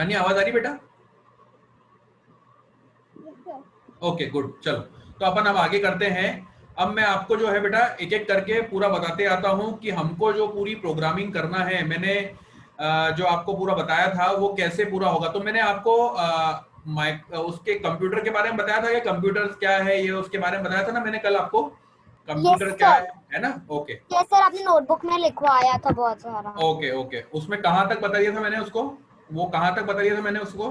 Shania आवाज आ रही बेटा? ओके गुड, चलो तो अपन अब आगे करते हैं। अब मैं आपको जो है बेटा एक एक करके पूरा बताते आता हूं कि हमको जो पूरी प्रोग्रामिंग करना है, मैंने जो आपको पूरा बताया था वो कैसे पूरा होगा। तो मैंने आपको उसके कंप्यूटर के बारे में बताया था, ये कंप्यूटर क्या है ये उसके बारे में बताया था ना मैंने कल आपको, कंप्यूटर क्या है ना। ओके यस सर, आपने नोटबुक में लिखवाया था बहुत सारा। ओके ओके, उसमें कहां तक बता दिया था मैंने उसको, वो कहां तक बता दिया था मैंने उसको?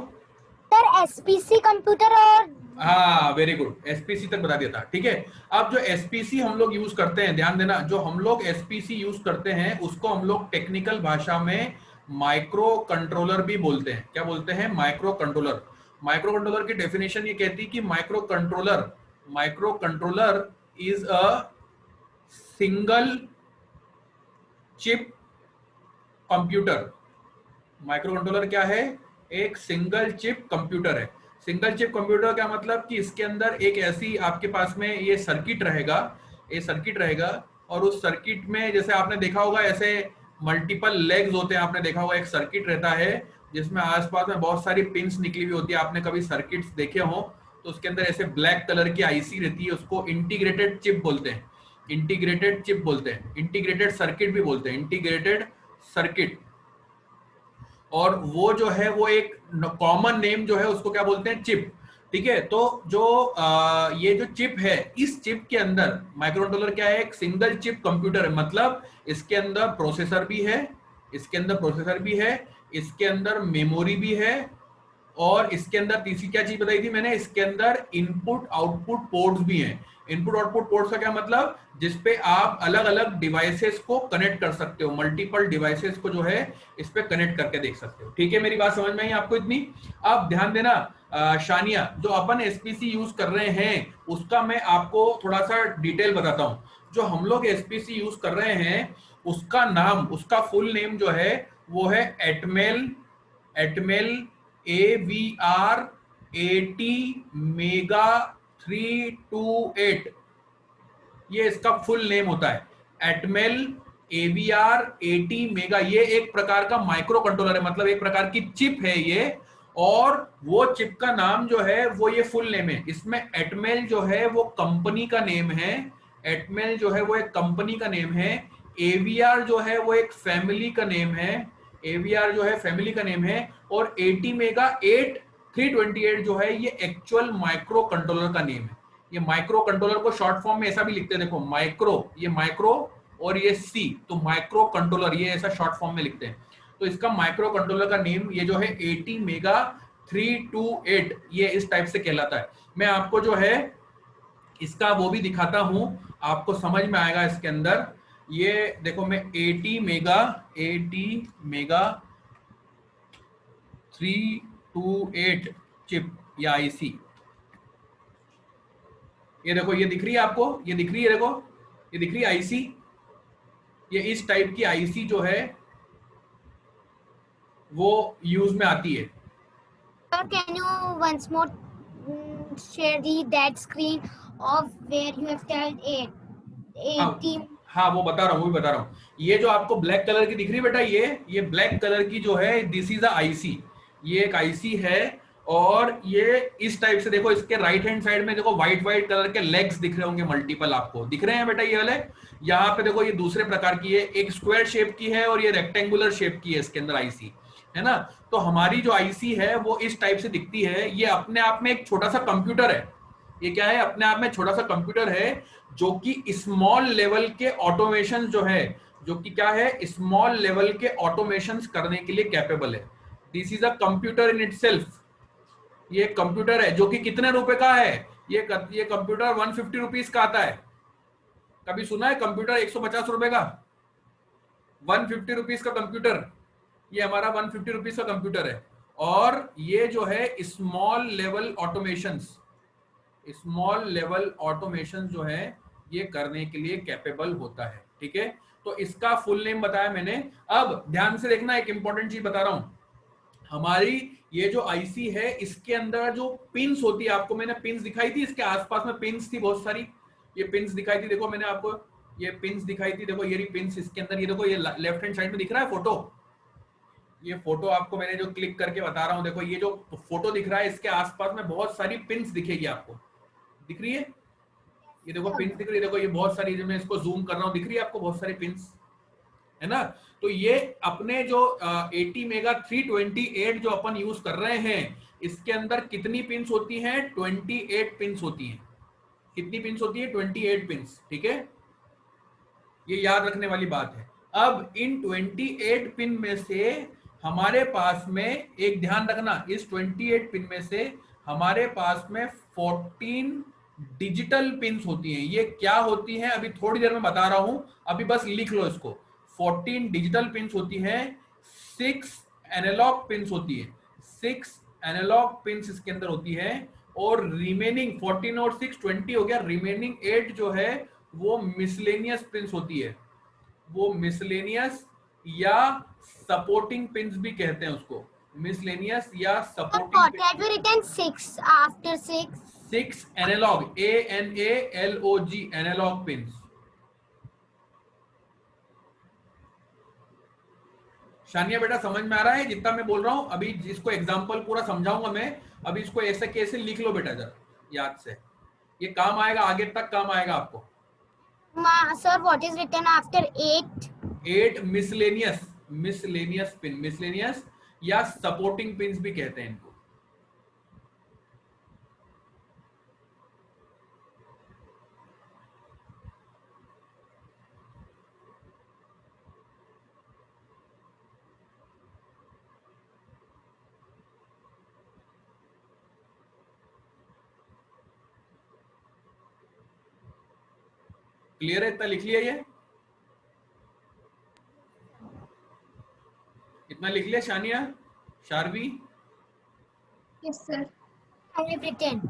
सर एसपीसी कंप्यूटर और हाँ वेरी गुड, एसपीसी तक बता दिया था। ठीक है, अब जो एसपीसी हम लोग यूज करते हैं, ध्यान देना, जो हम लोग एसपीसी यूज करते हैं उसको हम लोग टेक्निकल भाषा में माइक्रो कंट्रोलर भी बोलते हैं। क्या बोलते हैं? Micro controller. माइक्रो कंट्रोलर की डेफिनेशन ये कहती है कि micro controller is a single chip computer. Micro controller क्या है? एक सिंगल चिप कंप्यूटर है। सिंगल चिप कंप्यूटर क्या मतलब कि इसके अंदर एक ऐसी आपके पास में ये सर्किट रहेगा, और उस सर्किट में जैसे आपने देखा होगा ऐसे मल्टीपल लेग्स होते हैं, आपने देखा होगा एक सर्किट रहता है जिसमें आसपास में बहुत सारी पिंस निकली हुई होती है। आपने कभी सर्किट्स देखे हो तो उसके अंदर ऐसे ब्लैक कलर की आईसी रहती है, उसको इंटीग्रेटेड चिप बोलते हैं। इंटीग्रेटेड सर्किट भी बोलते हैं, इंटीग्रेटेड सर्किट। और वो जो है वो एक कॉमन नेम जो है उसको क्या बोलते हैं? चिप। ठीक है, तो जो ये जो चिप है, इस चिप के अंदर माइक्रो कंट्रोलर क्या है? एक सिंगल चिप कंप्यूटर है। मतलब इसके अंदर प्रोसेसर भी है, इसके अंदर मेमोरी भी है, और इसके अंदर तीसरी क्या चीज बताई थी मैंने? इसके अंदर इनपुट आउटपुट पोर्ट्स भी हैं। इनपुट आउटपुट पोर्ट्स का क्या मतलब? जिसपे आप अलग अलग डिवाइसेस को कनेक्ट कर सकते हो, मल्टीपल डिवाइसेस को जो है इस पे कनेक्ट करके देख सकते हो। ठीक है, मेरी बात समझ में आई आपको इतनी? अब ध्यान देना शानिया, जो अपन एसपीसी यूज कर रहे हैं उसका मैं आपको थोड़ा सा डिटेल बताता हूं। जो हम लोग एसपीसी यूज कर रहे हैं उसका नाम, उसका फुल नेम जो है वो है एटमेल AVR80 मेगा 328। ये इसका फुल नेम होता है, एटमेल AVR80 मेगा। ये एक प्रकार का माइक्रो कंट्रोलर है, मतलब एक प्रकार की चिप है ये। और वो चिप का नाम जो है वो ये फुल नेम है। इसमें एटमेल जो है वो कंपनी का नेम है, एटमेल जो है वो एक कंपनी का नेम है। एवीआर जो है वो एक फैमिली का नेम है, एवीआर जो है फैमिली का नेम है। और 80 मेगा 8328 जो है ये एक्चुअल माइक्रो कंट्रोलर का नेम है। ये माइक्रो कंट्रोलर को शॉर्ट फॉर्म में ऐसा भी लिखते हैं, देखो माइक्रो, ये माइक्रो और ये सी, तो माइक्रो कंट्रोलर ये ऐसा शॉर्ट फॉर्म में लिखते हैं। तो इसका माइक्रो कंट्रोलर का नेम ये जो है 80 मेगा 328 ये इस टाइप से कहलाता है। मैं आपको जो है इसका वो भी दिखाता हूं, आपको समझ में आएगा इसके अंदर। ये देखो, मैं 80 मेगा 328 चिप या आईसी, ये देखो, ये दिख रही है आपको, ये दिख रही है, देखो ये दिख रही है आईसी। ये इस टाइप की आईसी जो है वो यूज में आती है। Sir, can you once more share that screen of where you have told 80? हाँ वो बता रहा हूँ। ये जो आपको ब्लैक कलर की दिख रही है बेटा, ये ब्लैक कलर की जो है दिस इज अ आईसी। ये एक आईसी है, और ये इस टाइप से देखो, इसके राइट हैंड साइड में देखो व्हाइट कलर के लेग्स दिख रहे होंगे, मल्टीपल आपको दिख रहे हैं बेटा ये वाले। यहाँ पे देखो ये दूसरे प्रकार की है, एक स्क्वायर शेप की है और ये रेक्टेंगुलर शेप की है इसके अंदर आईसी, है ना। तो हमारी जो आईसी है वो इस टाइप से दिखती है। ये अपने आप में एक छोटा सा कंप्यूटर है। ये क्या है? अपने आप में छोटा सा कंप्यूटर है जो कि स्मॉल लेवल के ऑटोमेशन जो है, जो कि क्या है, स्मॉल लेवल के ऑटोमेशन करने के लिए कैपेबल है। This is a computer in itself. ये कंप्यूटर है जो कि कितने रुपए का है? ये कंप्यूटर 150 रुपीज का आता है। कभी सुना है कंप्यूटर 150 रुपए का? 150 रुपीज का कंप्यूटर, ये हमारा 150 रुपीज का कंप्यूटर है। और ये जो है स्मॉल लेवल ऑटोमेशन जो है ये करने के लिए कैपेबल होता है। ठीक है, तो इसका फुल नेम बताया मैंने। अब ध्यान से देखना, एक इंपॉर्टेंट चीज बता रहा हूं। हमारी ये जो आईसी है इसके अंदर जो पिंस होती है, आपको मैंने पिंस दिखाई थी, इसके आसपास में पिंस थी बहुत सारी, ये पिंस दिखाई थी, देखो मैंने आपको ये पिंस दिखाई थी, देखो ये पिंस इसके अंदर, ये देखो ये लेफ्ट हैंड साइड में दिख रहा है फोटो, ये फोटो आपको मैंने जो क्लिक करके बता रहा हूं, देखो ये जो फोटो दिख रहा है इसके आसपास में बहुत सारी पिन्स दिखेगी आपको, दिख रही है? ये देखो पिन्स दिख रही है, देखो ये बहुत सारी, जो मैं इसको जूम कर रहा हूँ, दिख रही है आपको बहुत सारी पिन्स, है ना? तो ये अपने जो 80 मेगा 328 जो अपन यूज कर रहे हैं, इसके अंदर कितनी पिन्स होती हैं? 28 पिन्स होती हैं। कितनी पिन्स होती है? 28 पिन्स, ठीक है? ये याद रखने वाली बात है। अब इन 28 पिन में से हमारे पास में, एक ध्यान रखना, इस 28 पिन में से हमारे पास में 14 डिजिटल पिन्स होती हैं। ये क्या होती हैं अभी थोड़ी देर में बता रहा हूं, अभी बस लिख लो इसको। 14 डिजिटल पिन्स होती हैं, 6 एनालॉग पिन्स होती है, 6 एनालॉग पिन्स इसके अंदर होती है, और रिमेनिंग 14 और 6 20 हो गया, रिमेनिंग 8 जो है वो मिसलेनियस पिन्स होती है। वो मिसलेनियस या सपोर्टिंग पिन्स भी कहते हैं उसको, मिसलेनियस या supporting pin. That we written 6 after 6. 6 analog, ANALOG, analog pins. Shania बेटा समझ में आ रहा है जितना मैं बोल रहा हूं? अभी जिसको एग्जांपल पूरा समझाऊंगा मैं, अभी इसको ऐसे कैसे लिख लो बेटा जरा याद से, ये काम आएगा, आगे तक काम आएगा आपको। Sir, what is written after 8? 8 miscellaneous, miscellaneous pin, miscellaneous या सपोर्टिंग पिन्स भी कहते हैं इनको। क्लियर है? इतना लिख लिया, ये इतना लिख लिया Shania, Sharvi? Yes, sir. I have written.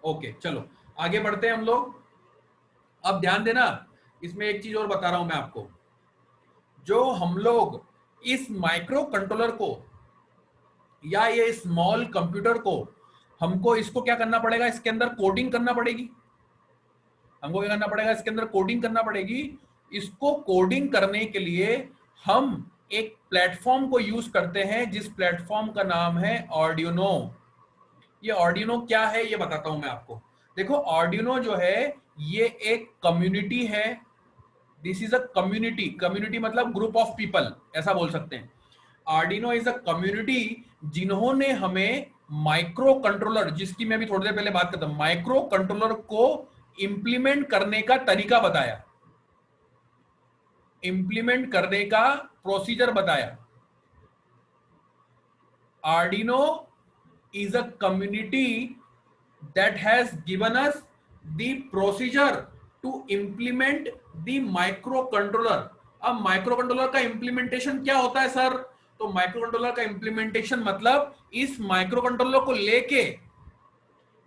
Okay, चलो आगे बढ़ते हैं हम लोग। अब ध्यान देना, इसमें एक चीज और बता रहा हूं मैं आपको। जो हम लोग इस माइक्रो कंट्रोलर को या ये स्मॉल कंप्यूटर को, हमको इसको क्या करना पड़ेगा? इसके अंदर कोडिंग करना पड़ेगी। हमको क्या करना पड़ेगा? इसके अंदर कोडिंग करना पड़ेगी। इसको कोडिंग करने के लिए हम एक प्लेटफॉर्म को यूज करते हैं, जिस प्लेटफॉर्म का नाम है आर्डिनो। ये आर्डिनो क्या है ये बताता हूं मैं आपको। देखो आर्डिनो जो है ये एक कम्युनिटी है। This is a community, community मतलब ग्रुप ऑफ पीपल, ऐसा बोल सकते हैं। आर्डिनो इज अ कम्युनिटी जिन्होंने हमें माइक्रो कंट्रोलर, जिसकी मैं भी थोड़ी देर पहले बात करता हूं, माइक्रो कंट्रोलर को इंप्लीमेंट करने का तरीका बताया, इंप्लीमेंट करने का प्रोसीजर बताया। Arduino is a community that has given us the procedure to implement the microcontroller। अब माइक्रोकंट्रोलर का इंप्लीमेंटेशन क्या होता है सर? तो माइक्रोकंट्रोलर का इंप्लीमेंटेशन मतलब इस माइक्रोकंट्रोलर को लेके,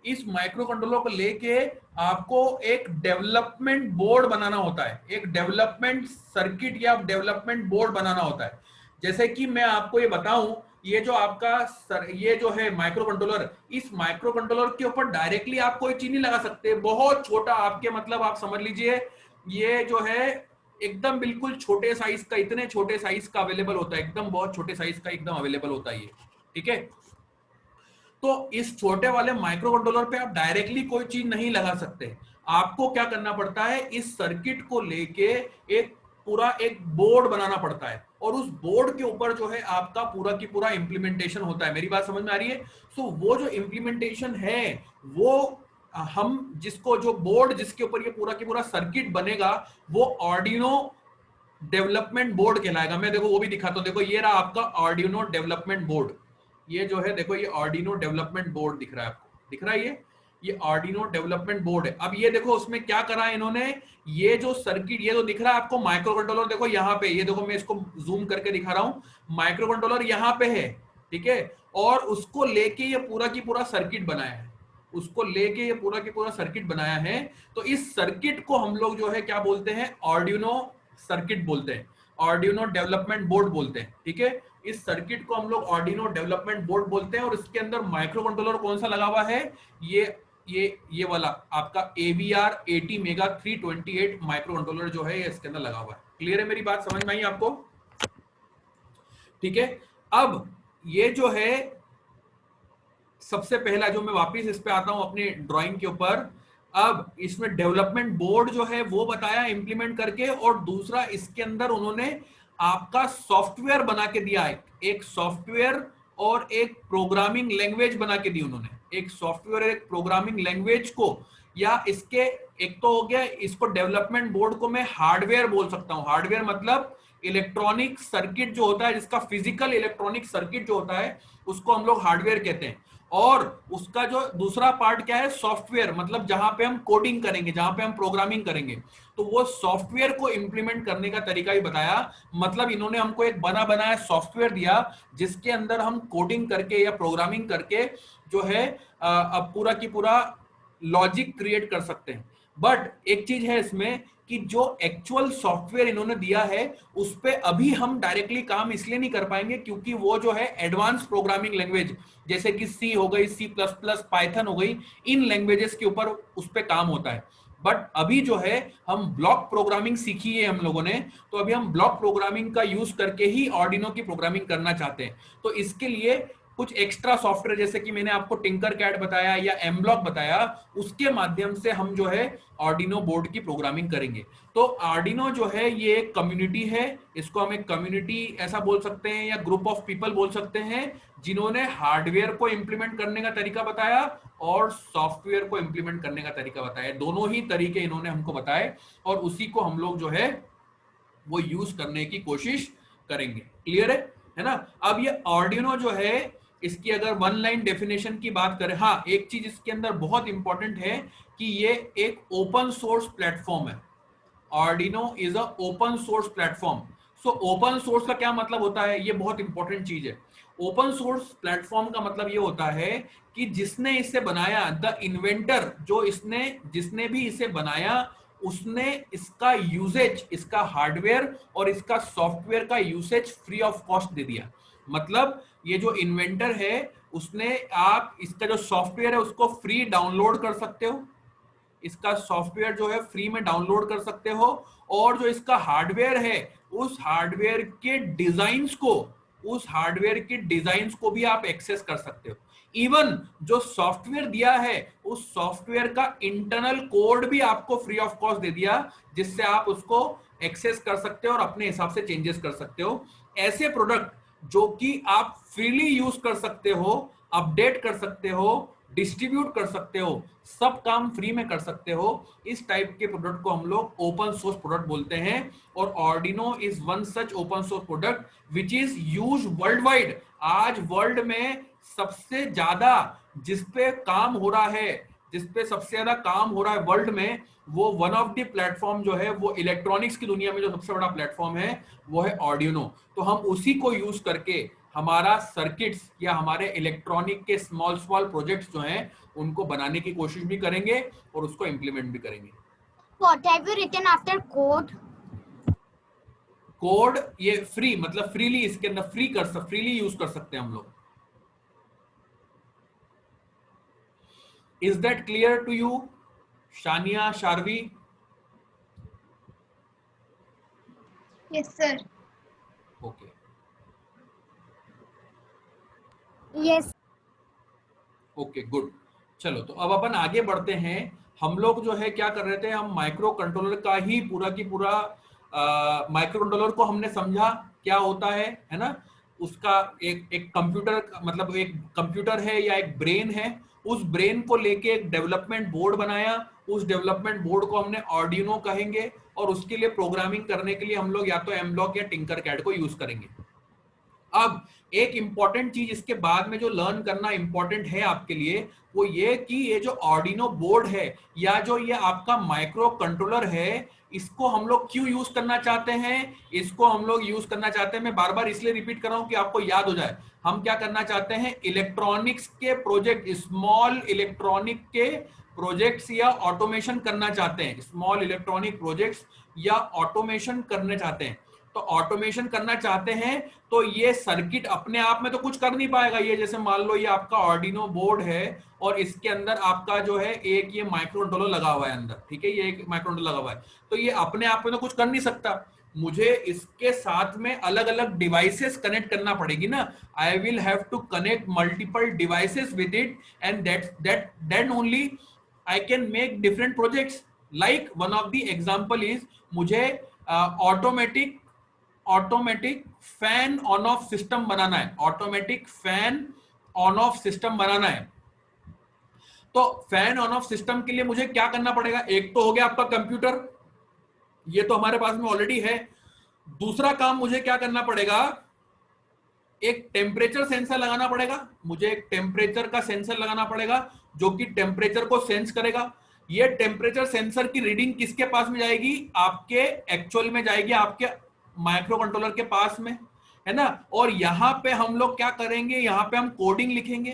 इस माइक्रोकंट्रोलर को लेके आपको एक डेवलपमेंट बोर्ड बनाना होता है, एक डेवलपमेंट सर्किट या डेवलपमेंट बोर्ड बनाना होता है। जैसे कि मैं आपको ये बताऊं, ये जो आपका ये जो है माइक्रो कंट्रोलर, इस माइक्रो कंट्रोलर के ऊपर डायरेक्टली आप कोई चीज नहीं लगा सकते। बहुत छोटा, आपके मतलब आप समझ लीजिए ये जो है एकदम बिल्कुल छोटे साइज का, इतने छोटे साइज का अवेलेबल होता है, एकदम बहुत छोटे साइज का एकदम अवेलेबल होता है ये, ठीक है? तो इस छोटे वाले माइक्रो कंट्रोलर पे आप डायरेक्टली कोई चीज नहीं लगा सकते। आपको क्या करना पड़ता है? इस सर्किट को लेके एक पूरा एक बोर्ड बनाना पड़ता है, और उस बोर्ड के ऊपर जो है आपका पूरा की पूरा इंप्लीमेंटेशन होता है। मेरी बात समझ में आ रही है? सो वो जो इंप्लीमेंटेशन है, वो हम जिसको, जो बोर्ड जिसके ऊपर ये पूरा की पूरा सर्किट बनेगा, वो आर्डिनो डेवलपमेंट बोर्ड कहलाएगा। मैं देखो वो भी दिखाता हूं, देखो ये रहा आपका आर्डिनो डेवलपमेंट बोर्ड। ये जो है देखो, ये आर्डिनो डेवलपमेंट बोर्ड दिख रहा है आपको, दिख रहा है ये आर्डिनो डेवलपमेंट बोर्ड है। अब ये देखो उसमें क्या करा है इन्होंने, ये जो सर्किट, ये तो दिख रहा है आपको माइक्रो कंट्रोलर, देखो यहाँ पे, ये देखो मैं इसको जूम करके दिखा रहा हूं, माइक्रो कंट्रोलर यहाँ पे है, ठीक है? और उसको लेके ये पूरा की पूरा सर्किट बनाया है, उसको लेके ये पूरा की पूरा सर्किट बनाया है। तो इस सर्किट को हम लोग जो है क्या बोलते हैं? आर्डिनो सर्किट बोलते हैं, आर्डिनो डेवलपमेंट बोर्ड बोलते हैं, ठीक है? इस सर्किट को हम लोग आर्डिनो डेवलपमेंट बोर्ड बोलते हैं। और इसके अंदर माइक्रो कंट्रोलर कौन सा लगा हुआ है? ये वाला आपका AVR 80 मेगा 328 माइक्रो कंट्रोलर जो है ये इसके अंदर लगा हुआ है। क्लियर है? मेरी बात समझ में आई आपको? ठीक है। अब ये जो है सबसे पहला जो मैं वापस इस पे आता हूं अपनी ड्राइंग के ऊपर, अब इसमें डेवलपमेंट बोर्ड जो है वो बताया इंप्लीमेंट करके, और दूसरा इसके अंदर उन्होंने आपका सॉफ्टवेयर बना के दिया है, एक सॉफ्टवेयर और एक प्रोग्रामिंग लैंग्वेज बना के दी उन्होंने, एक सॉफ्टवेयर एक प्रोग्रामिंग लैंग्वेज को, या इसके एक तो हो गया, इसको डेवलपमेंट बोर्ड को मैं हार्डवेयर बोल सकता हूं। हार्डवेयर मतलब इलेक्ट्रॉनिक सर्किट जो होता है, जिसका फिजिकल इलेक्ट्रॉनिक सर्किट जो होता है उसको हम लोग हार्डवेयर कहते हैं। और उसका जो दूसरा पार्ट क्या है, सॉफ्टवेयर, मतलब जहां पे हम कोडिंग करेंगे, जहां पे हम प्रोग्रामिंग करेंगे, तो वो सॉफ्टवेयर को इंप्लीमेंट करने का तरीका भी बताया। मतलब इन्होंने हमको एक बना बनाया सॉफ्टवेयर दिया जिसके अंदर हम कोडिंग करके या प्रोग्रामिंग करके जो है अब पूरा की पूरा लॉजिक क्रिएट कर सकते हैं। बट एक चीज है इसमें कि जो एक्चुअल सॉफ्टवेयर इन्होंने दिया है उस पे अभी हम डायरेक्टली काम इसलिए नहीं कर पाएंगे क्योंकि वो जो है एडवांस प्रोग्रामिंग लैंग्वेज, जैसे कि सी हो गई, सी प्लस प्लस, पाइथन हो गई, इन लैंग्वेजेस के ऊपर उस पे काम होता है। बट अभी जो है हम ब्लॉक प्रोग्रामिंग सीखी है हम लोगों ने, तो अभी हम ब्लॉक प्रोग्रामिंग का यूज करके ही ऑर्डिनो की प्रोग्रामिंग करना चाहते हैं। तो इसके लिए कुछ एक्स्ट्रा सॉफ्टवेयर, जैसे कि मैंने आपको टिंकर कैड बताया या एम ब्लॉक बताया, उसके माध्यम से हम जो है ऑर्डिनो बोर्ड की प्रोग्रामिंग करेंगे। तो ऑर्डिनो जो है ये एक कम्युनिटी है, इसको हम एक कम्युनिटी ऐसा बोल सकते हैं या ग्रुप ऑफ पीपल बोल सकते हैं, जिन्होंने हार्डवेयर को इंप्लीमेंट करने का तरीका बताया और सॉफ्टवेयर को इंप्लीमेंट करने का तरीका बताया। दोनों ही तरीके इन्होंने हमको बताए और उसी को हम लोग जो है वो यूज करने की कोशिश करेंगे। क्लियर है ना? अब ये ऑर्डिनो जो है, इसकी अगर वन लाइन डेफिनेशन की बात करें, हाँ एक चीज इसके अंदर बहुत इंपॉर्टेंट है कि ये एक ओपन सोर्स प्लेटफॉर्म है। Arduino is a open source platform. So open source का क्या मतलब होता है, ये बहुत इंपॉर्टेंट चीज है। ओपन सोर्स प्लेटफॉर्म का मतलब ये होता है कि जिसने इसे बनाया, द इन्वेंटर, जो जिसने भी इसे बनाया, उसने इसका यूसेज, इसका हार्डवेयर और इसका सॉफ्टवेयर का यूसेज फ्री ऑफ कॉस्ट दे दिया। मतलब ये जो इन्वेंटर है उसने, आप इसका जो सॉफ्टवेयर है उसको फ्री डाउनलोड कर सकते हो, इसका सॉफ्टवेयर जो है फ्री में डाउनलोड कर सकते हो, और जो इसका हार्डवेयर है उस हार्डवेयर के डिजाइन्स को भी आप एक्सेस कर सकते हो। इवन जो सॉफ्टवेयर दिया है उस सॉफ्टवेयर का इंटरनल कोड भी आपको फ्री ऑफ कॉस्ट दे दिया, जिससे आप उसको एक्सेस कर सकते हो और अपने हिसाब से चेंजेस कर सकते हो। ऐसे प्रोडक्ट जो कि आप फ्रीली यूज कर सकते हो, अपडेट कर सकते हो, डिस्ट्रीब्यूट कर सकते हो, सब काम फ्री में कर सकते हो, इस टाइप के प्रोडक्ट को हम लोग ओपन सोर्स प्रोडक्ट बोलते हैं। और Arduino is one such open source product which is use world wide. आज वर्ल्ड में सबसे ज्यादा जिस पे काम हो रहा है, जिस पे सबसे ज्यादा काम हो रहा है वर्ल्ड में, वो वन ऑफ द प्लेटफॉर्म जो है, वो इलेक्ट्रॉनिक्स की दुनिया में जो सबसे बड़ा प्लेटफॉर्म है वो है ऑर्डिनो। तो हम उसी को यूज करके हमारा सर्किट्स या हमारे इलेक्ट्रॉनिक के स्मॉल स्मॉल प्रोजेक्ट्स जो हैं उनको बनाने की कोशिश भी करेंगे और उसको इंप्लीमेंट भी करेंगे। What have you written after code? Code ये फ्री, मतलब फ्रीली इसके अंदर फ्रीली यूज कर सकते हैं हम लोग। Is that clear to you Shania, Sharvi? Yes, sir. Okay, Yes. Okay good. चलो तो अब अपन आगे बढ़ते हैं। हम लोग जो है क्या कर रहे थे, हम माइक्रो कंट्रोलर का ही पूरा की पूरा माइक्रो कंट्रोलर को हमने समझा क्या होता है ना? उसका एक कंप्यूटर, मतलब एक कंप्यूटर है या एक ब्रेन है, उस ब्रेन को लेके एक डेवलपमेंट बोर्ड बनाया, उस डेवलपमेंट बोर्ड को हमने ऑर्डिनो कहेंगे, और उसके लिए प्रोग्रामिंग करने के लिए हम लोग या तो एम ब्लॉक या टिंकर कैड को यूज करेंगे। अब एक इंपॉर्टेंट चीज इसके बाद में जो लर्न करना इंपॉर्टेंट है आपके लिए, वो ये कि ये जो ऑर्डिनो बोर्ड है या जो ये आपका माइक्रो कंट्रोलर है, इसको हम लोग क्यों यूज करना चाहते हैं? इसको हम लोग यूज करना चाहते हैं, मैं बार बार इसलिए रिपीट कर रहा हूं कि आपको याद हो जाए। हम क्या करना चाहते हैं? इलेक्ट्रॉनिक्स के प्रोजेक्ट, स्मॉल इलेक्ट्रॉनिक के प्रोजेक्ट्स या ऑटोमेशन करना चाहते हैं, स्मॉल इलेक्ट्रॉनिक प्रोजेक्ट्स या ऑटोमेशन करना चाहते हैं। तो ऑटोमेशन करना चाहते हैं तो ये सर्किट अपने आप में तो कुछ कर नहीं पाएगा। ये जैसे मान लो ये आपका ऑर्डिनो बोर्ड है और इसके अंदर आपका जो है एक ये माइक्रो कंट्रोलर लगा हुआ है अंदर, ठीक है, ये एक माइक्रो कंट्रोलर लगा हुआ है, तो ये अपने आप में तो कुछ कर नहीं सकता। मुझे इसके साथ में अलग अलग डिवाइसेस कनेक्ट करना पड़ेगी ना. I will have to connect multiple devices with it, and then only I can make different projects. Like one of the example is, मुझे automatic fan on off system बनाना है. Automatic fan on off system बनाना है. तो fan on off system के लिए मुझे क्या करना पड़ेगा? एक तो हो गया आपका कंप्यूटर, ये तो हमारे पास में ऑलरेडी है. दूसरा काम मुझे क्या करना पड़ेगा? एक टेम्परेचर सेंसर लगाना पड़ेगा. मुझे एक टेम्परेचर का सेंसर लगाना पड़ेगा जो कि टेम्परेचर को सेंस करेगा. ये टेम्परेचर सेंसर की रीडिंग किसके पास में जाएगी? आपके एक्चुअल में जाएगी आपके माइक्रो कंट्रोलर के पास में, है ना. और यहां पे हम लोग क्या करेंगे? यहां पे हम कोडिंग लिखेंगे.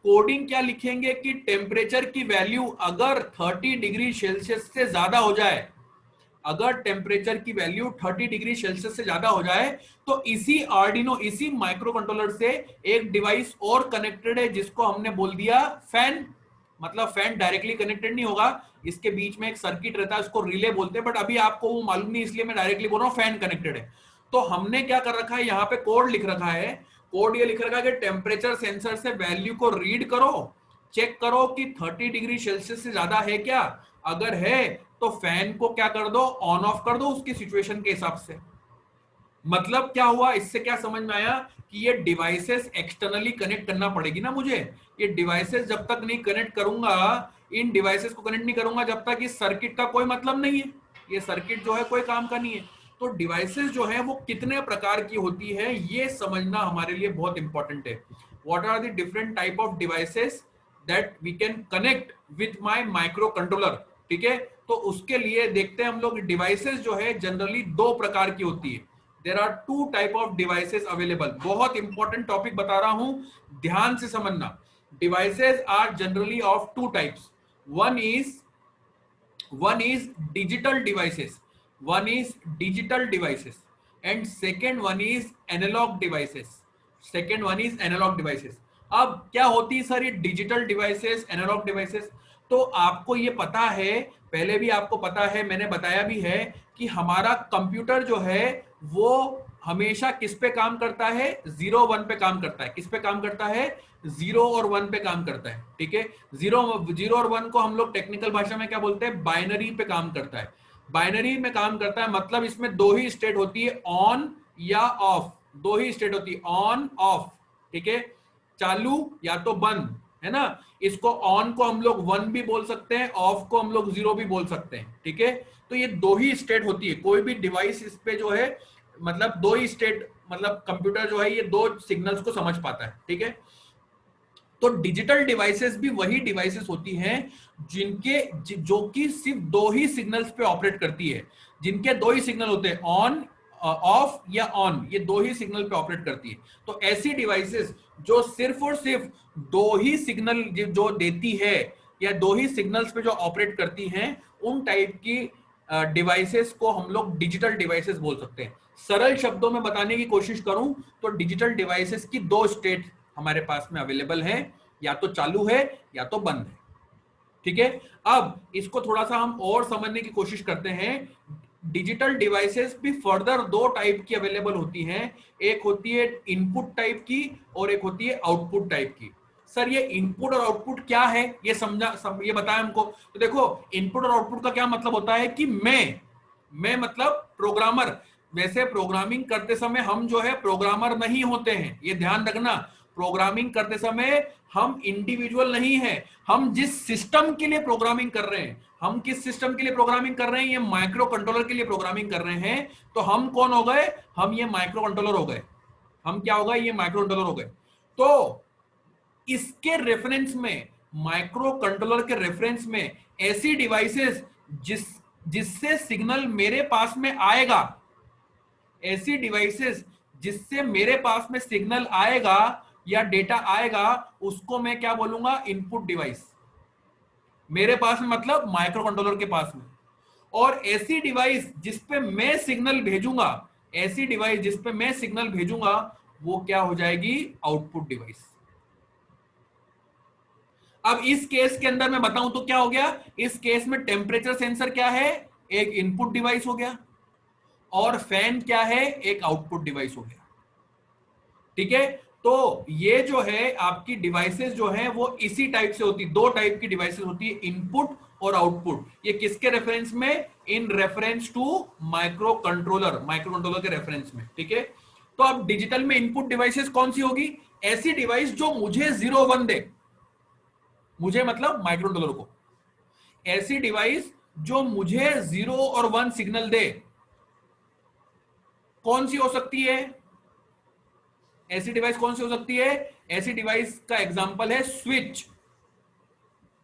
कोडिंग क्या लिखेंगे कि टेम्परेचर की वैल्यू अगर 30 डिग्री सेल्सियस से ज्यादा हो जाए, अगर टेम्परेचर की वैल्यू 30 डिग्री सेल्सियस से ज्यादा हो जाए, तो इसी आर्डिनो, इसी माइक्रो कंट्रोलर से एक डिवाइस और कनेक्टेड है जिसको हमने बोल दिया फैन. मतलब फैन डायरेक्टली कनेक्टेड नहीं होगा, इसके बीच में एक सर्किट रहता है, उसको रिले बोलते हैं, बट अभी आपको वो मालूम नहीं, इसलिए मैं डायरेक्टली बोल रहा हूं फैन कनेक्टेड है. तो हमने क्या कर रखा है? यहाँ पे कोड लिख रखा है. कोड ये लिख रखा है कि टेम्परेचर सेंसर से वैल्यू को रीड करो, चेक करो कि 30 डिग्री सेल्सियस से ज्यादा है क्या. अगर है तो फैन को क्या कर दो? ऑन ऑफ कर दो उसकी सिचुएशन के हिसाब से. मतलब क्या हुआ? इससे क्या समझ में आया कि ये डिवाइसेस एक्सटर्नली कनेक्ट करना पड़ेगी ना मुझे. ये डिवाइसेस जब तक नहीं कनेक्ट करूंगा, इन डिवाइसेस को कनेक्ट नहीं करूंगा जब तक इस सर्किट का कोई मतलब नहीं है. ये सर्किट जो है कोई काम का नहीं है. तो डिवाइसेस जो है वो कितने प्रकार की होती है ये समझना हमारे लिए बहुत इंपॉर्टेंट है. What are the different type of devices that we can connect with my microcontroller. ठीक है, तो उसके लिए देखते हैं हम लोग. डिवाइसेस जो है जनरली दो प्रकार की होती है. There are two type of devices available. बहुत इंपॉर्टेंट टॉपिक बता रहा हूं, ध्यान से समझना. Devices are generally of two types. one is digital devices, one is digital devices, and second one is analog devices. second one is analog devices. अब क्या होती है सर ये डिजिटल डिवाइसेस, एनालॉग डिवाइसेस? तो आपको ये पता है, पहले भी आपको पता है, मैंने बताया भी है कि हमारा कंप्यूटर जो है वो हमेशा किस पे काम करता है? 0-1 पे काम करता है. किस पे काम करता है? 0 और 1 पे काम करता है. ठीक है, 0 और 1 को हम लोग टेक्निकल भाषा में क्या बोलते हैं? बाइनरी पे काम करता है. बाइनरी में काम करता है मतलब इसमें दो ही स्टेट होती है, ऑन या ऑफ. दो ही स्टेट होती है, ऑन ऑफ. ठीक है, चालू या तो बंद, है ना. इसको ऑन को हम लोग 1 भी बोल सकते हैं, ऑफ को हम लोग 0 भी बोल सकते हैं. ठीक है, तो ये दो ही स्टेट होती है. कोई भी डिवाइस इस पे जो है मतलब दो ही स्टेट, मतलब कंप्यूटर जो है ये दो सिग्नल्स को समझ पाता है. ठीक है, तो डिजिटल डिवाइसेस भी वही डिवाइसेस होती हैं जिनके जो कि सिर्फ दो ही सिग्नल्स पे ऑपरेट करती है. जिनके दो ही सिग्नल होते हैं, ऑन, ऑफ या ऑन, ये दो ही सिग्नल पे ऑपरेट करती है. तो ऐसी डिवाइसेस जो सिर्फ और सिर्फ दो ही सिग्नल जो देती है या दो ही सिग्नल्स पे जो ऑपरेट करती हैं, उन टाइप की डिवाइसेस को हम लोग डिजिटल डिवाइसेस बोल सकते हैं. सरल शब्दों में बताने की कोशिश करूं तो डिजिटल डिवाइसेस की दो स्टेट हमारे पास में अवेलेबल है, या तो चालू है या तो बंद है. ठीक है, अब इसको थोड़ा सा हम और समझने की कोशिश करते हैं. डिजिटल डिवाइसेस भी फर्दर दो टाइप की अवेलेबल होती हैं. एक होती है इनपुट टाइप की और एक होती है आउटपुट टाइप की. सर ये इनपुट और आउटपुट क्या है ये ये बताएं हमको. तो देखो, इनपुट और आउटपुट का क्या मतलब होता है कि मैं मतलब प्रोग्रामर. वैसे प्रोग्रामिंग करते समय हम जो है प्रोग्रामर नहीं होते हैं, ये ध्यान रखना. प्रोग्रामिंग करते समय हम इंडिविजुअल नहीं है. हम जिस सिस्टम के लिए प्रोग्रामिंग कर रहे हैं, हम किस सिस्टम के लिए प्रोग्रामिंग कर रहे हैं? ये माइक्रो कंट्रोलर के लिए प्रोग्रामिंग कर रहे हैं. तो हम कौन हो गए? हम ये माइक्रो कंट्रोलर हो गए. हम क्या हो गए? ये माइक्रो कंट्रोलर हो गए. तो इसके रेफरेंस में, माइक्रो कंट्रोलर के रेफरेंस में ऐसी डिवाइसेस जिससे सिग्नल मेरे पास में आएगा, ऐसी डिवाइसेस जिससे मेरे पास में सिग्नल आएगा या डेटा आएगा, उसको मैं क्या बोलूंगा? Input device. मेरे पास में मतलब माइक्रो कंट्रोलर के पास में. और ऐसी डिवाइस जिस पे मैं सिग्नल भेजूंगा, ऐसी डिवाइस जिस पे मैं सिग्नल भेजूंगा, वो क्या हो जाएगी? Output device. अब इस केस के अंदर मैं बताऊं तो क्या हो गया? इस केस में टेम्परेचर सेंसर क्या है? एक इनपुट डिवाइस हो गया. और फैन क्या है, एक आउटपुट डिवाइस हो गया। ठीक है, तो ये जो है आपकी डिवाइसेस जो है वो इसी टाइप से होती, दो टाइप की डिवाइसेस होती है, इनपुट और आउटपुट। ये किसके रेफरेंस में, in reference to microcontroller, microcontroller के रेफरेंस में। ठीक है, तो अब डिजिटल में इनपुट डिवाइसेस कौन सी होगी, ऐसी डिवाइस जो मुझे 0 1 दे, मुझे मतलब माइक्रो कंट्रोलर को, ऐसी डिवाइस जो मुझे 0 और 1 सिग्नल दे, कौन सी हो सकती है, ऐसी डिवाइस कौन सी हो सकती है, ऐसी डिवाइस का एग्जांपल है स्विच।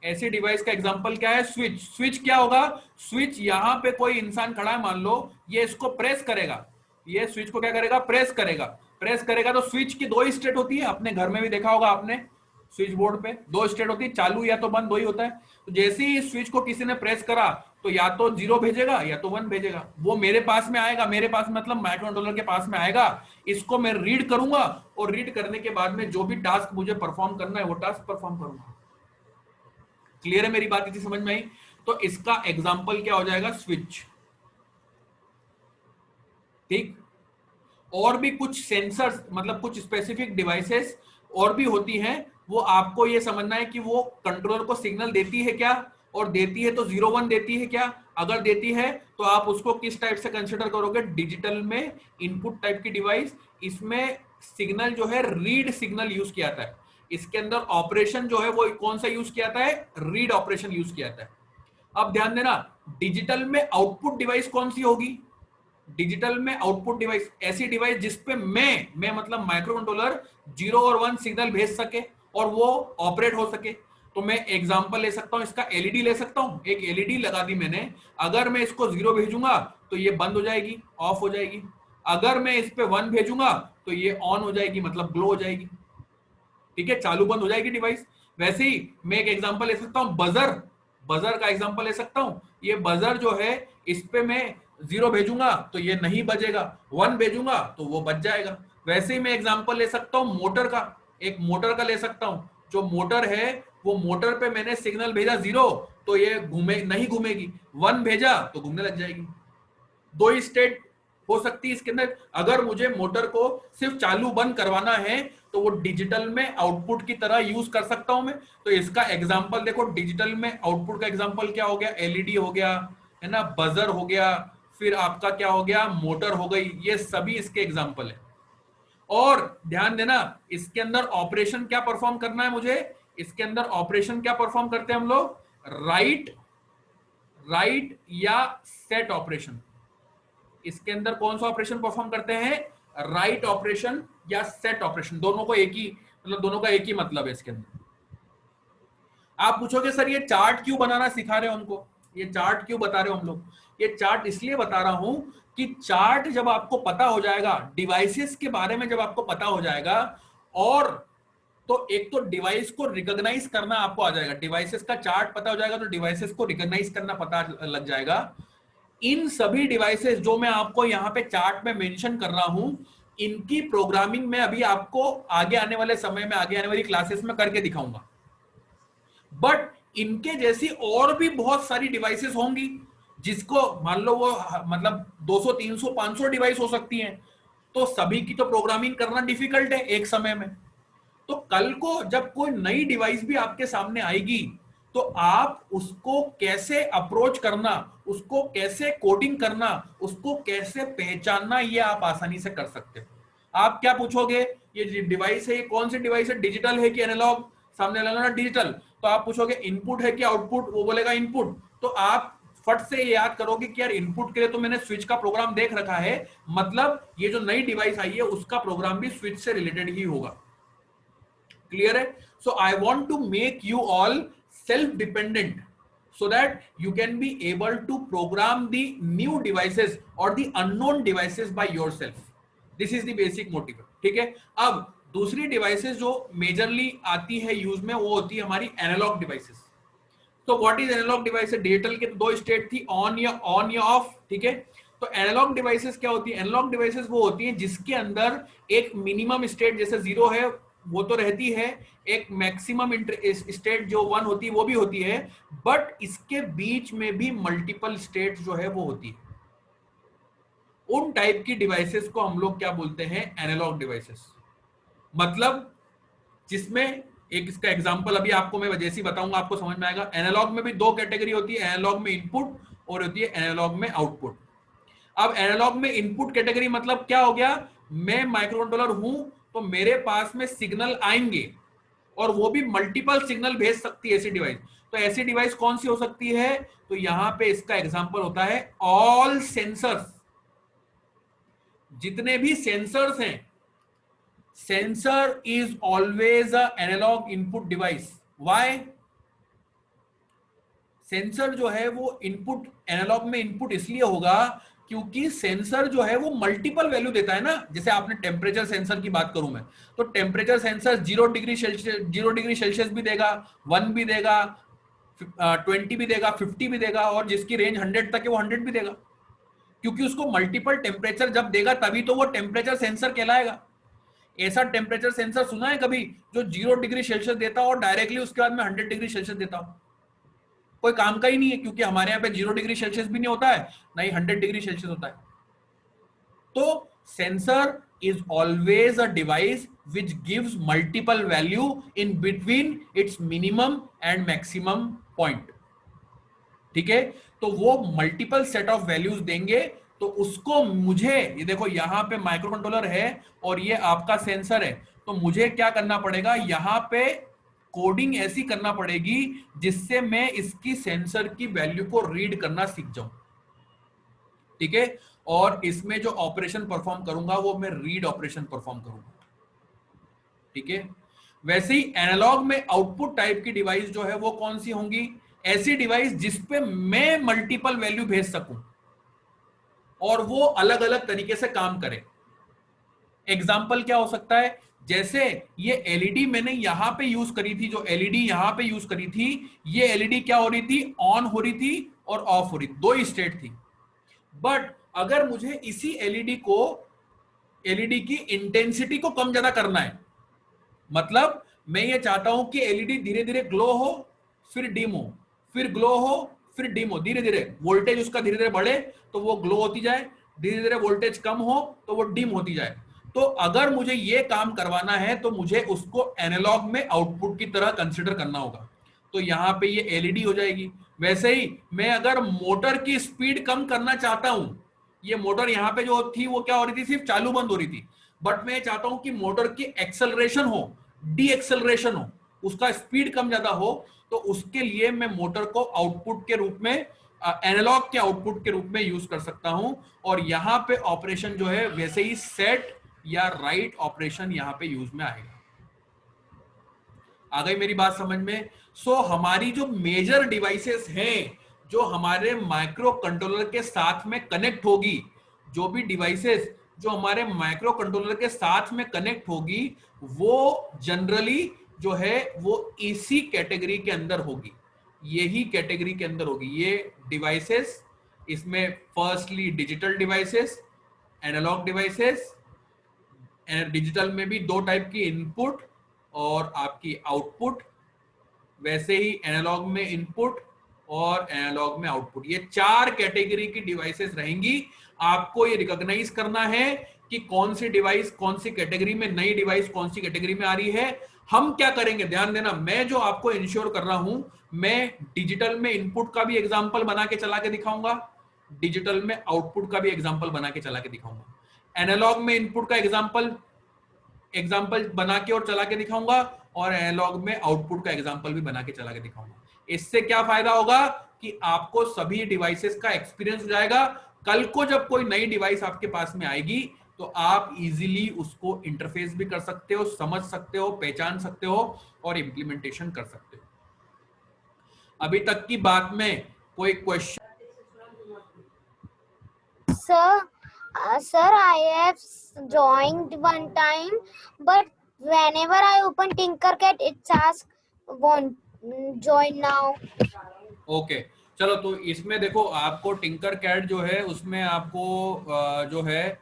ऐसी डिवाइस का एग्जांपल क्या है, स्विच। स्विच क्या होगा, स्विच यहां पे कोई इंसान खड़ा है मान लो, ये इसको प्रेस करेगा, ये स्विच को क्या करेगा, प्रेस करेगा। प्रेस करेगा तो स्विच की दो स्टेट होती है, अपने घर में भी देखा होगा आपने, स्विच बोर्ड पे दो स्टेट होती है, चालू या तो बंद, दो ही होता है। तो जैसे ही स्विच को किसी ने प्रेस करा तो या तो 0 भेजेगा या तो 1 भेजेगा। वो मेरे पास में आएगा, मेरे पास मतलब माइक्रो कंट्रोलर के पास में आएगा, इसको मैं रीड करूंगा और रीड करने के बाद में जो भी टास्क मुझे परफॉर्म करना है वो टास्क परफॉर्म करूंगा। क्लियर है मेरी बात, इतनी समझ में आई? तो इसका एग्जांपल क्या हो जाएगा, स्विच। ठीक, और भी कुछ सेंसर्स, मतलब कुछ स्पेसिफिक डिवाइसेस और भी होती हैं, वो आपको ये समझना है कि वो कंट्रोलर को सिग्नल देती है क्या, और देती है तो 0 1 देती है क्या। अगर देती है तो आप उसको किस टाइप से कंसिडर करोगे, डिजिटल में इनपुट टाइप की डिवाइस। इसमें सिग्नल जो है रीड सिग्नल यूज किया जाता है, इसके अंदर ऑपरेशन जो है वो कौन सा यूज किया जाता है, रीड ऑपरेशन यूज किया जाता है। अब ध्यान देना, डिजिटल में आउटपुट डिवाइस कौन सी होगी, डिजिटल में आउटपुट डिवाइस ऐसी डिवाइस जिसपे मैं मतलब माइक्रो कंट्रोलर 0 और 1 सिग्नल भेज सके और वो ऑपरेट हो सके। तो मैं एग्जांपल ले सकता हूं, इसका एलईडी ले सकता हूं, एक एलईडी लगा दी मैंने, अगर मैं इसको 0 भेजूंगा तो ये बंद हो जाएगी, ऑफ हो जाएगी। अगर मैं इस पे 1 भेजूंगा तो ये ऑन हो जाएगी, मतलब ग्लो हो जाएगी। ठीक है, चालू बंद हो जाएगी डिवाइस। वैसे ही मैं एक एग्जांपल ले सकता हूं, बजर, बजर का एग्जांपल ले सकता हूं। ये बजर जो है, इस पे मैं 0 भेजूंगा तो ये नहीं बजेगा, 1 भेजूंगा तो वो बज जाएगा। वैसे ही मैं एग्जांपल ले सकता हूं मोटर का, एक मोटर का ले सकता हूं। जो मोटर है वो मोटर पे मैंने सिग्नल भेजा 0 तो ये घूमे नहीं घूमेगी, 1 भेजा तो घूमने लग जाएगी। दो ही स्टेट हो सकती है इसके अंदर। अगर मुझे मोटर को सिर्फ चालू बंद करवाना है तो वो डिजिटल में आउटपुट की तरह यूज कर सकता हूं मैं। तो इसका एग्जांपल देखो, डिजिटल में आउटपुट का एग्जांपल क्या हो गया, एलईडी हो गया, है ना, बजर हो गया, फिर आपका क्या हो गया, मोटर हो गई, ये सभी इसके एग्जांपल है। और ध्यान देना, इसके अंदर ऑपरेशन क्या परफॉर्म करना है मुझे, इसके अंदर ऑपरेशन क्या परफॉर्म करते हैं हम लोग, राइट, राइट या सेट ऑपरेशन। इसके अंदर कौन सा ऑपरेशन परफॉर्म करते हैं, राइट ऑपरेशन या सेट ऑपरेशन। दोनों को एक ही, मतलब दोनों का एक ही मतलब है इसके अंदर। आप पूछोगे सर ये चार्ट क्यों बनाना सिखा रहे हो हमको, ये चार्ट क्यों बता रहे हो हम लोग। ये चार्ट इसलिए बता रहा हूं कि चार्ट जब आपको पता हो जाएगा, डिवाइसेस के बारे में जब आपको पता हो जाएगा, और तो एक तो डिवाइस को रिकॉग्नाइज करना आपको आ जाएगा, डिवाइसेस का चार्ट पता हो जाएगा तो डिवाइसेस को रिकॉग्नाइज करना पता लग जाएगा। इन सभी डिवाइसेस जो मैं आपको यहाँ पे चार्ट में मेंशन कर रहा हूं, इनकी प्रोग्रामिंग में अभी आपको आगे आने वाले समय में, आगे आने वाली क्लासेस में करके दिखाऊंगा। बट इनके जैसी और भी बहुत सारी डिवाइसेस होंगी, जिसको मान लो वो मतलब 200 300 500 डिवाइस हो सकती हैं, तो सभी की तो प्रोग्रामिंग करना डिफिकल्ट है एक समय में। तो कल को जब कोई नई डिवाइस भी आपके सामने आएगी तो आप उसको कैसे अप्रोच करना, उसको कैसे कोडिंग करना, उसको कैसे पहचानना, ये आप आसानी से कर सकते हो। आप क्या पूछोगे, ये डिवाइस है, ये कौन सी डिवाइस है, डिजिटल है कि एनालॉग, सामने वाला ना डिजिटल, तो आप पूछोगे इनपुट है कि आउटपुट, वो बोलेगा इनपुट। तो आप फट से याद करोगे कि यार इनपुट के लिए तो मैंने स्विच का प्रोग्राम देख रखा है, मतलब ये जो नई डिवाइस आई है उसका प्रोग्राम भी स्विच से रिलेटेड ही होगा। क्लियर है? So I want to make you all self dependent so that you can be able to program the new devices or the unknown devices by yourself. This is the basic motive. ठीक है, अब दूसरी devices जो majorly आती है use में, वो होती है हमारी एनालॉग डिवाइसेस। तो what is analog devices, digital के दो स्टेट थी, ऑन या ऑफ। ठीक है, तो एनालॉग डिवाइसेस क्या होती है, एनालॉग डिवाइसेस वो होती हैं जिसके अंदर एक मिनिमम स्टेट जैसे 0 है वो तो रहती है, एक मैक्सिमम स्टेट जो 1 होती है वो भी होती है, बट इसके बीच में भी मल्टीपल स्टेट जो है वो होती है। उन टाइप की डिवाइसेस को हम लोग क्या बोलते हैं, एनालॉग डिवाइसेस। मतलब जिसमें एक इसका एग्जांपल अभी आपको मैं जैसे ही बताऊंगा आपको समझ में आएगा। एनालॉग में भी दो कैटेगरी होती है, एनालॉग में इनपुट और होती है एनालॉग में आउटपुट। अब एनालॉग में इनपुट कैटेगरी मतलब क्या हो गया, मैं माइक्रो कंट्रोलर हूं तो मेरे पास में सिग्नल आएंगे और वो भी मल्टीपल सिग्नल भेज सकती है ऐसी डिवाइस। तो ऐसी डिवाइस कौन सी हो सकती है, तो यहां पे इसका एग्जांपल होता है ऑल सेंसर्स। जितने भी सेंसर्स हैं, sensor is always a analog input device. Why? Sensor जो है वो इनपुट, एनालॉग में इनपुट इसलिए होगा क्योंकि सेंसर जो है वो मल्टीपल वैल्यू देता है ना। जैसे आपने टेम्परेचर सेंसर की बात करूं मैं, तो टेम्परेचर सेंसर 0 डिग्री सेल्सियस भी देगा, 1 भी देगा, 20 भी देगा, 50 भी देगा, और जिसकी रेंज 100 तक है वो 100 भी देगा, क्योंकि उसको मल्टीपल टेम्परेचर जब देगा तभी तो वो टेम्परेचर सेंसर कहलाएगा। ऐसा टेम्परेचर सेंसर सुना है कभी जो 0 डिग्री सेल्सियस देता हो और डायरेक्टली उसके बाद में 100 डिग्री सेल्सियस देता हो? कोई काम का ही नहीं है, क्योंकि हमारे यहाँ पे 0 डिग्री सेल्सियस भी नहीं होता है, नहीं 100 डिग्री सेल्सियस होता है। तो sensor is always a device which gives multiple value in between its minimum and maximum point. ठीक है, तो वो मल्टीपल सेट ऑफ वैल्यूज देंगे। तो उसको मुझे, ये देखो यहां पे माइक्रो कंट्रोलर है और ये आपका सेंसर है, तो मुझे क्या करना पड़ेगा, यहां पे कोडिंग ऐसी करना पड़ेगी जिससे मैं इसकी सेंसर की वैल्यू को रीड करना सीख जाऊं। ठीक है, और इसमें जो ऑपरेशन परफॉर्म करूंगा वो मैं रीड ऑपरेशन परफॉर्म करूंगा। ठीक है, वैसे ही एनालॉग में आउटपुट टाइप की डिवाइस जो है वो कौन सी होंगी, ऐसी डिवाइस जिसपे मैं मल्टीपल वैल्यू भेज सकूं और वो अलग अलग तरीके से काम करे। एग्जाम्पल क्या हो सकता है, जैसे ये एलईडी मैंने यहां पे यूज करी थी, जो एलईडी यहां पे यूज करी थी, ये एलईडी क्या हो रही थी, ऑन हो रही थी और ऑफ हो रही थी, दो ही स्टेट थी। बट अगर मुझे इसी एलईडी को, एलईडी की इंटेंसिटी को कम ज्यादा करना है, मतलब मैं ये चाहता हूं कि एलईडी धीरे धीरे ग्लो हो, फिर डिम हो, फिर ग्लो हो, फिर डिम हो, धीरे धीरे वोल्टेज उसका धीरे धीरे बढ़े तो वो ग्लो होती जाए, धीरे धीरे वोल्टेज कम हो तो वो डिम होती जाए। तो अगर मुझे ये काम करवाना है तो मुझे उसको एनालॉग में आउटपुट की तरह कंसिडर करना होगा। तो यहां पे ये एलईडी हो जाएगी। वैसे ही मैं अगर मोटर की स्पीड कम करना चाहता हूं, ये मोटर यहां पे जो थी वो क्या हो रही थी, सिर्फ चालू बंद हो रही थी, बट मैं चाहता हूं कि मोटर की एक्सेलरेशन हो, डी एक्सेलरेशन हो, उसका स्पीड कम ज्यादा हो, तो उसके लिए मैं मोटर को आउटपुट के रूप में, एनालॉग के आउटपुट के रूप में यूज कर सकता हूं। और यहां पे ऑपरेशन जो है वैसे ही सेट या राइट ऑपरेशन यहां पे यूज में आएगा। आ गई मेरी बात समझ में? सो हमारी जो मेजर डिवाइसेस हैं जो हमारे माइक्रो कंट्रोलर के साथ में कनेक्ट होगी, जो भी डिवाइसेस जो हमारे माइक्रो कंट्रोलर के साथ में कनेक्ट होगी, वो जनरली जो है वो इसी कैटेगरी के अंदर होगी, यही कैटेगरी के अंदर होगी ये डिवाइसेस। इसमें firstly digital devices, analog devices. Digital में भी दो टाइप की, इनपुट और आपकी आउटपुट। वैसे ही एनालॉग में इनपुट और एनालॉग में आउटपुट, ये चार कैटेगरी की डिवाइसेस रहेंगी। आपको ये रिकॉग्नाइज करना है कि कौन सी डिवाइस कौन सी कैटेगरी में, नई डिवाइस कौन सी कैटेगरी में आ रही है। हम क्या करेंगे, ध्यान देना, मैं जो आपको इंश्योर कर रहा हूं, मैं डिजिटल में इनपुट का भी एग्जांपल बना के चला के दिखाऊंगा, डिजिटल में आउटपुट का भी एग्जांपल बना के चला के दिखाऊंगा, एनालॉग में इनपुट का एग्जाम्पल बना के और चला के दिखाऊंगा, और एनालॉग में आउटपुट का एग्जाम्पल भी बना के चला के दिखाऊंगा। इससे क्या फायदा होगा कि आपको सभी डिवाइसेस का एक्सपीरियंस हो जाएगा। कल को जब कोई नई डिवाइस आपके पास में आएगी तो आप इजीली उसको इंटरफेस भी कर सकते हो, समझ सकते हो, पहचान सकते हो और इम्प्लीमेंटेशन कर सकते हो। अभी तक की बात में कोई question? Sir, I have joined one time, but whenever I open Tinkercad, it's asked won't join now. Okay, चलो तो इसमें देखो आपको टिंकर कैड जो है उसमें आपको जो है,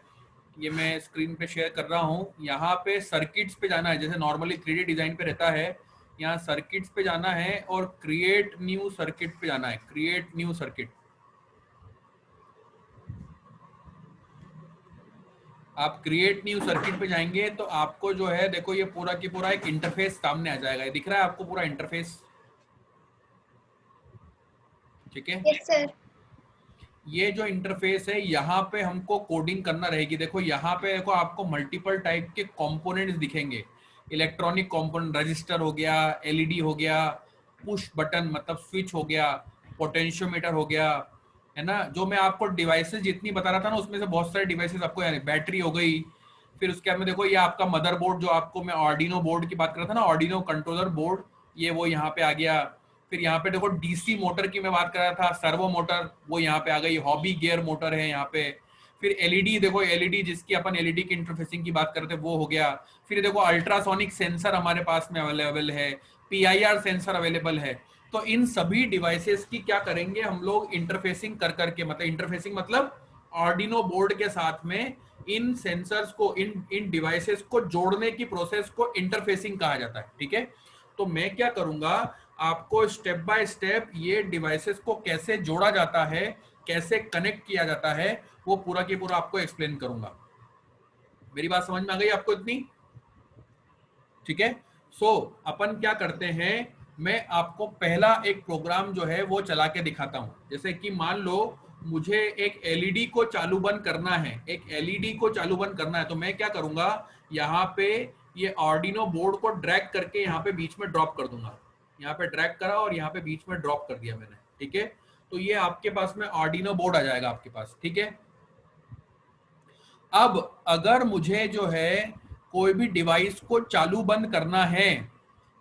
ये मैं स्क्रीन पे शेयर कर रहा हूँ, यहाँ पे सर्किट्स पे जाना है, जैसे नॉर्मली 3D डिजाइन पे रहता है, यहाँ सर्किट्स पे जाना है और क्रिएट न्यू सर्किट पे जाना है, क्रिएट न्यू सर्किट। आप क्रिएट न्यू सर्किट पे जाएंगे तो आपको जो है देखो ये पूरा की पूरा एक इंटरफेस सामने आ जाएगा। ये दिख रहा है आपको पूरा इंटरफेस, ठीक है। Yes, sir. ये जो इंटरफेस है यहाँ पे हमको कोडिंग करना रहेगी। देखो यहाँ पे देखो आपको मल्टीपल टाइप के कंपोनेंट्स दिखेंगे। इलेक्ट्रॉनिक कंपोनेंट, रजिस्टर हो गया, एलईडी हो गया, पुश बटन मतलब स्विच हो गया, पोटेंशियोमीटर हो गया, है ना। जो मैं आपको डिवाइसेस जितनी बता रहा था ना उसमें से बहुत सारे डिवाइसेस आपको, यानी बैटरी हो गई। फिर उसके बाद में देखो ये आपका मदरबोर्ड, जो आपको मैं आर्डिनो बोर्ड की बात कर रहा था ना, आर्डिनो कंट्रोलर बोर्ड, ये वो यहाँ पे आ गया। फिर यहाँ पे देखो डीसी मोटर की मैं बात कर रहा था, सर्वो मोटर वो यहाँ पे आ गई, हॉबी गियर मोटर है यहाँ पे। फिर एलईडी देखो, एलईडी जिसकी अपन एलईडी की इंटरफेसिंग की बात करते थे वो हो गया। फिर देखो अल्ट्रासोनिक सेंसर हमारे पास में अवेलेबल है, पीआईआर सेंसर अवेलेबल है। तो इन सभी डिवाइसेस की क्या करेंगे हम लोग, इंटरफेसिंग कर करके, मतलब इंटरफेसिंग मतलब आर्डिनो बोर्ड के साथ में इन सेंसर्स को, इन डिवाइसेस को जोड़ने की प्रोसेस को इंटरफेसिंग कहा जाता है, ठीक है। तो मैं क्या करूंगा, आपको स्टेप बाय स्टेप ये डिवाइसेस को कैसे जोड़ा जाता है, कैसे कनेक्ट किया जाता है, वो पूरा की पूरा आपको एक्सप्लेन करूंगा। मेरी बात समझ में आ गई आपको इतनी, ठीक है। सो अपन क्या करते हैं, मैं आपको पहला एक प्रोग्राम जो है वो चला के दिखाता हूं। जैसे कि मान लो मुझे एक एलईडी को चालू बंद करना है, एक एलईडी को चालू बंद करना है, तो मैं क्या करूंगा, यहाँ पे ये आर्डिनो बोर्ड को ड्रैग करके यहाँ पे बीच में ड्रॉप कर दूंगा। यहाँ पे ड्रैग करा और यहाँ पे बीच में ड्रॉप कर दिया मैंने, ठीक है। तो ये आपके पास में आर्डिनो बोर्ड आ जाएगा आपके पास, ठीक है। अब अगर मुझे जो है कोई भी डिवाइस को चालू बंद करना है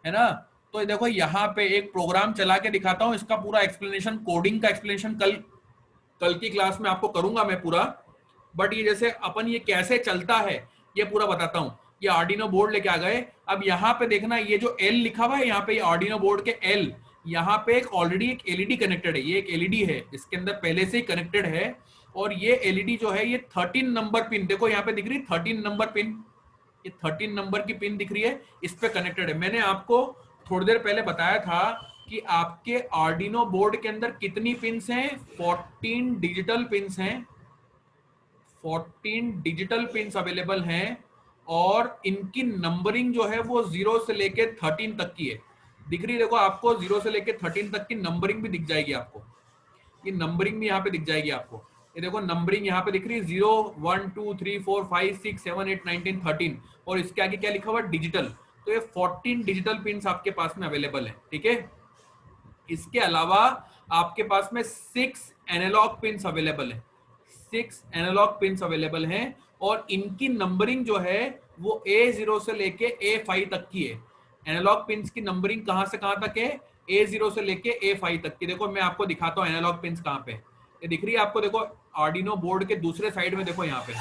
ना, तो देखो यहाँ पे एक प्रोग्राम चला के दिखाता हूं। इसका पूरा एक्सप्लेनेशन, कोडिंग का एक्सप्लेनेशन कल की क्लास में आपको करूंगा मैं पूरा। बट ये जैसे अपन ये कैसे चलता है ये पूरा बताता हूं। ये आर्डिनो बोर्ड लेके आ गए। अब यहाँ पे देखना, ये जो एल लिखा हुआ है यहाँ पे, आर्डिनो बोर्ड के एल, यहाँ पे एक ऑलरेडी एक एलईडी कनेक्टेड है। ये एक एलईडी है, इसके अंदर पहले से ही कनेक्टेड है। और ये एलईडी जो है ये 13 नंबर पिन, देखो यहाँ पे दिख रही 13 नंबर पिन, ये 13 नंबर की पिन दिख रही है, इस पे कनेक्टेड है। मैंने आपको थोड़ी देर पहले बताया था कि आपके आर्डिनो बोर्ड के अंदर कितनी पिन्स हैं, 14 डिजिटल पिन्स हैं, 14 डिजिटल पिन्स अवेलेबल हैं। और इनकी नंबरिंग जो है वो 0 से लेके 13 तक की है। दिख रही, देखो आपको 0 से लेके 13 तक की नंबरिंग भी दिख जाएगी आपको। ये नंबरिंग भी यहाँ पे दिख जाएगी आपको। ये देखो नंबरिंग यहाँ पे दिख रही है 0 1 2 3 4 5 6 7 8 9 10 13, और इसके आगे क्या लिखा हुआ है, डिजिटल। तो ये 14 डिजिटल पिन्स आपके पास में अवेलेबल है, ठीक है। इसके अलावा आपके पास में 6 एनालॉग पिन्स अवेलेबल है, 6 एनालॉग पिन्स अवेलेबल हैं। और इनकी नंबरिंग जो है वो A0 से लेके A5 तक की है। एनालॉग पिन्स की नंबरिंग कहां से कहां तक है, A0 से लेके A5 तक की। देखो मैं आपको दिखाता हूं एनालॉग पिन्स कहां पे, ये दिख रही है आपको। देखो आर्डिनो बोर्ड के दूसरे साइड में देखो यहाँ पे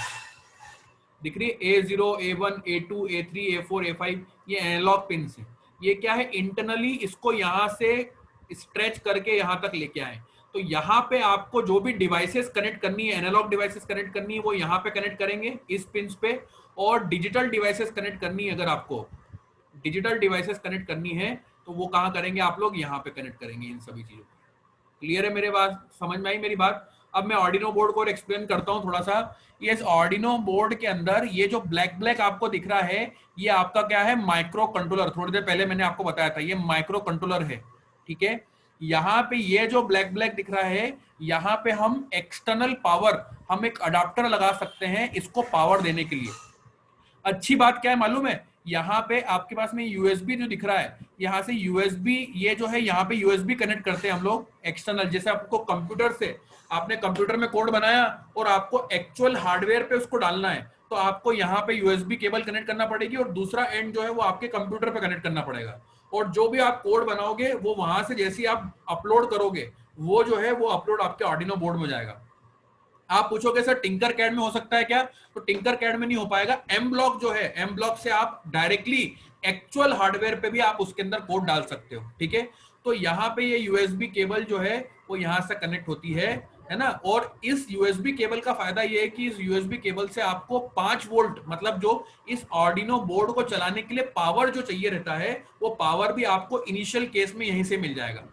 दिख रही है A0, A1, A2, A3, A4, A5, ये एनालॉग पिन्स है। ये क्या है, इंटरनली इसको यहाँ से स्ट्रेच करके यहाँ तक लेके आए। तो यहाँ पे आपको जो भी डिवाइसेस कनेक्ट करनी है, एनालॉग डिवाइसेस कनेक्ट करनी है, वो यहाँ पे कनेक्ट करेंगे इस पिन्स पे। और डिजिटल डिवाइसेस कनेक्ट करनी है, अगर आपको डिजिटल डिवाइसेस कनेक्ट करनी है तो वो कहाँ करेंगे आप लोग, यहाँ पे कनेक्ट करेंगे इन सभी चीजों को। क्लियर है मेरे बात, समझ में आई मेरी बात। अब मैं आर्डिनो बोर्ड को एक्सप्लेन करता हूँ थोड़ा सा। ये इस आर्डिनो बोर्ड के अंदर ये जो ब्लैक ब्लैक आपको दिख रहा है, ये आपका क्या है, माइक्रो कंट्रोलर। थोड़ी देर पहले मैंने आपको बताया था ये माइक्रो कंट्रोलर है, ठीक है। यहाँ पे ये जो ब्लैक ब्लैक दिख रहा है, यहाँ पे हम एक्सटर्नल पावर, हम एक अडाप्टर लगा सकते हैं इसको पावर देने के लिए। अच्छी बात क्या है मालूम है, यहाँ पे आपके पास में यूएसबी जो दिख रहा है, यहाँ से यूएसबी, ये जो है यहाँ पे यूएसबी कनेक्ट करते हैं हम लोग एक्सटर्नल। जैसे आपको कंप्यूटर से, आपने कंप्यूटर में कोड बनाया और आपको एक्चुअल हार्डवेयर पे उसको डालना है, तो आपको यहाँ पे यूएसबी केबल कनेक्ट करना पड़ेगी और दूसरा एंड जो है वो आपके कंप्यूटर पे कनेक्ट करना पड़ेगा। और जो भी आप कोड बनाओगे वो वहां से जैसे ही आप अपलोड करोगे, वो जो है वो अपलोड आपके आर्डिनो बोर्ड में जाएगा। आप पूछोगे सर टिंकर कैड में हो सकता है क्या, तो टिंकर कैड में नहीं हो पाएगा। एम ब्लॉक जो है, एम ब्लॉक से आप डायरेक्टली एक्चुअल हार्डवेयर पे भी आप उसके अंदर कोड डाल सकते हो, ठीक है। तो यहाँ पे ये यूएसबी केबल जो है वो यहाँ से कनेक्ट होती है ना। और इस यूएसबी केबल का फायदा ये है कि इस यूएसबी केबल से आपको 5 वोल्ट, मतलब जो इस आर्डिनो बोर्ड को चलाने के लिए पावर जो चाहिए रहता है, वो पावर भी आपको इनिशियल केस में यहीं से मिल जाएगा।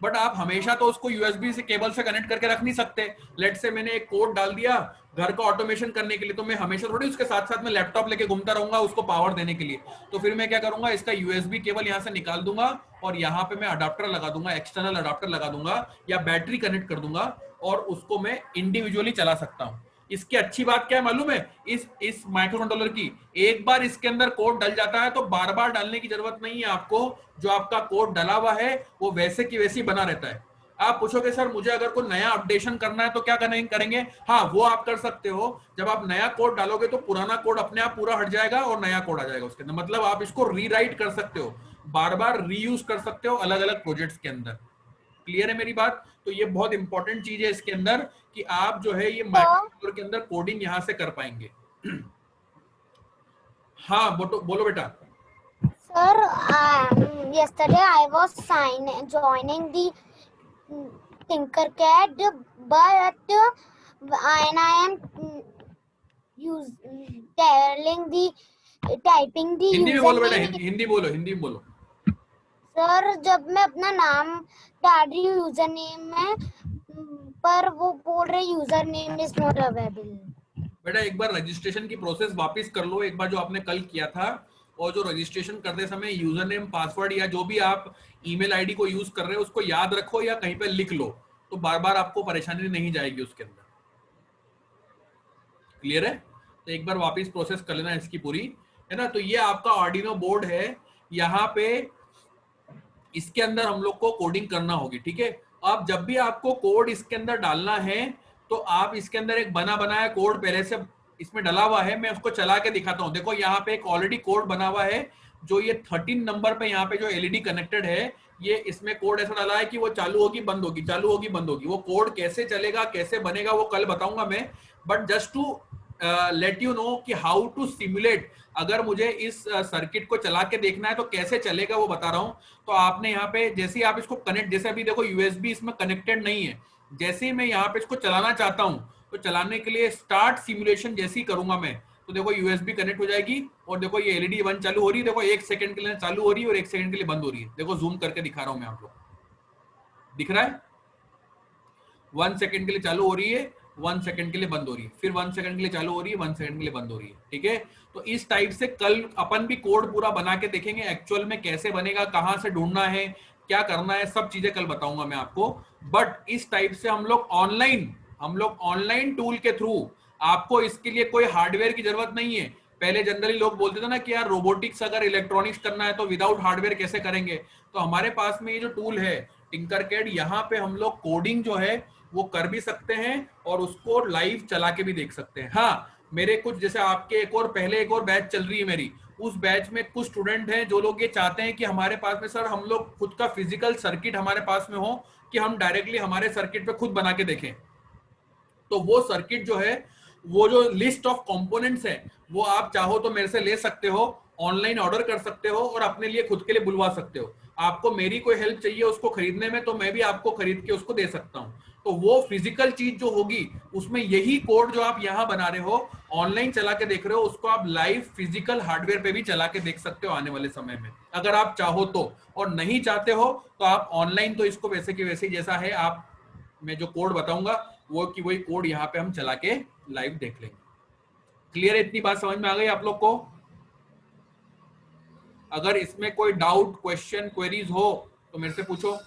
बट आप हमेशा तो उसको यूएसबी से केबल से कनेक्ट करके रख नहीं सकते। लेट से मैंने एक कोड डाल दिया घर का ऑटोमेशन करने के लिए, तो मैं हमेशा थोड़ी उसके साथ साथ में लैपटॉप लेके घूमता रहूंगा उसको पावर देने के लिए। तो फिर मैं क्या करूंगा, इसका यूएसबी केबल यहाँ से निकाल दूंगा और यहाँ पे मैं अडाप्टर लगा दूंगा, एक्सटर्नल अडाप्टर लगा दूंगा या बैटरी कनेक्ट कर दूंगा और उसको मैं इंडिविजुअली चला सकता हूँ। इसकी अच्छी बात क्या है मालूम है, इस माइक्रो कंट्रोलर की, एक बार इसके अंदर कोड डल जाता है तो बार बार डालने की जरूरत नहीं है आपको। जो आपका कोड डला हुआ है वो वैसे की वैसी बना रहता है। आप पूछोगे सर मुझे अगर कोई नया अपडेशन करना है तो क्या करेंगे? हाँ, वो आप कर सकते हो। जब आप नया कोड डालोगे तो पुराना कोड अपने आप पूरा हट जाएगा और नया कोड आ जाएगा उसके अंदर। मतलब आप इसको रीराइट कर सकते हो, बार बार रीयूज कर सकते हो अलग अलग प्रोजेक्ट्स के अंदर। क्लियर है मेरी बात? तो ये बहुत इंपॉर्टेंट चीज है इसके अंदर कि आप जो है ये माइक्रोकंट्रोलर के अंदर कोडिंग यहां से कर पाएंगे। हाँ बोलो बेटा। Sir, yesterday I was joining the Tinkercad, but when I am typing the Hindi में बोलो बेटा, username, हिंदी में बोलो। सर जब मैं अपना नाम डाल रही हूँ यूजर नेम में, पर वो बोल रहे user name is not available. बेटा एक बार रजिस्ट्रेशन की प्रोसेस वापस कर लो, एक बार जो आपने कल किया था, और जो रजिस्ट्रेशन करते समय यूजर नेम पासवर्ड या जो भी आप ईमेल आईडी को यूज कर रहे हो उसको याद रखो या कहीं पे लिख लो, तो बार बार आपको परेशानी नहीं जाएगी उसके अंदर। क्लियर है? तो एक बार वापस प्रोसेस कर लेना इसकी पूरी, है ना। तो ये आपका आर्डिनो बोर्ड है, यहाँ पे इसके अंदर हम लोग को कोडिंग करना होगी, ठीक है। अब जब भी आपको कोड इसके अंदर डालना है तो आप इसके अंदर एक बना बनाया कोड पहले से इसमें डला हुआ है, मैं उसको चला के दिखाता हूं। देखो यहाँ पे एक ऑलरेडी कोड बना हुआ है, जो ये 13 नंबर पे यहाँ पे जो एलईडी कनेक्टेड है, ये इसमें कोड ऐसा डाला है कि वो चालू होगी बंद होगी, चालू होगी बंद होगी। वो कोड कैसे चलेगा कैसे बनेगा वो कल बताऊंगा मैं, but just to let you know कि हाउ टू सिमुलेट, अगर मुझे इस सर्किट को चला के देखना है तो कैसे चलेगा वो बता रहा हूं। तो आपने यहाँ पे जैसे ही आप इसको कनेक्ट, जैसे अभी देखो यूएसबी इसमें कनेक्टेड नहीं है, जैसे ही मैं यहाँ पे इसको चलाना चाहता हूं तो चलाने के लिए स्टार्ट सिमुलेशन जैसे ही करूंगा मैं, तो देखो यूएसबी कनेक्ट हो जाएगी और देखो ये एलईडी 1 चालू हो रही है, देखो 1 सेकंड के लिए चालू हो रही है और 1 सेकंड के लिए बंद हो रही है। देखो जूम करके दिखा रहा हूं मैं, आप लोग दिख रहा है, 1 सेकंड के लिए चालू हो रही है, 1 सेकंड के लिए बंद हो रही है, फिर 1 सेकंड के लिए चालू हो रही है, 1 सेकंड के लिए बंद हो रही है, ठीक है। तो इस टाइप से कल अपन भी कोड पूरा बना के देखेंगे, एक्चुअल में कैसे बनेगा, कहां से ढूंढना है, क्या करना है, सब चीजें कल बताऊंगा मैं आपको। बट इस टाइप से हम लोग ऑनलाइन टूल के थ्रू, आपको इसके लिए कोई हार्डवेयर की जरूरत नहीं है। पहले जनरली लोग बोलते थे ना कि यार रोबोटिक्स अगर इलेक्ट्रॉनिक्स करना है तो विदाउट हार्डवेयर कैसे करेंगे, तो हमारे पास में ये जो टूल है टिंकरकैड, यहाँ पे हम लोग कोडिंग जो है वो कर भी सकते हैं और उसको लाइव चला के भी देख सकते हैं। हाँ, मेरे कुछ जैसे आपके एक और बैच चल रही है मेरी, उस बैच में कुछ स्टूडेंट हैं जो लोग ये चाहते हैं कि हमारे पास में सर हम लोग खुद का फिजिकल सर्किट हमारे पास में हो, कि हम डायरेक्टली हमारे सर्किट पे खुद बना के देखें। तो वो सर्किट जो है, वो जो लिस्ट ऑफ कंपोनेंट्स है, वो आप चाहो तो मेरे से ले सकते हो, ऑनलाइन ऑर्डर कर सकते हो और अपने लिए खुद के लिए बुलवा सकते हो। आपको मेरी कोई हेल्प चाहिए उसको खरीदने में तो मैं भी आपको खरीद के उसको दे सकता हूं। तो वो फिजिकल चीज जो होगी उसमें यही कोड जो आप यहां बना रहे हो, ऑनलाइन चला के देख रहे हो, उसको आप लाइव फिजिकल हार्डवेयर पे भी चला के देख सकते हो आने वाले समय में, अगर आप चाहो तो। और नहीं चाहते हो तो आप ऑनलाइन तो इसको वैसे की वैसे जैसा है, आप मैं जो कोड बताऊंगा वो कि वही कोड यहाँ पे हम चला के लाइव देख लेंगे। क्लियर है? इतनी बात समझ में आ गई आप लोग को? अगर इसमें कोई डाउट, क्वेश्चन, क्वेरीज हो तो मेरे से पूछो।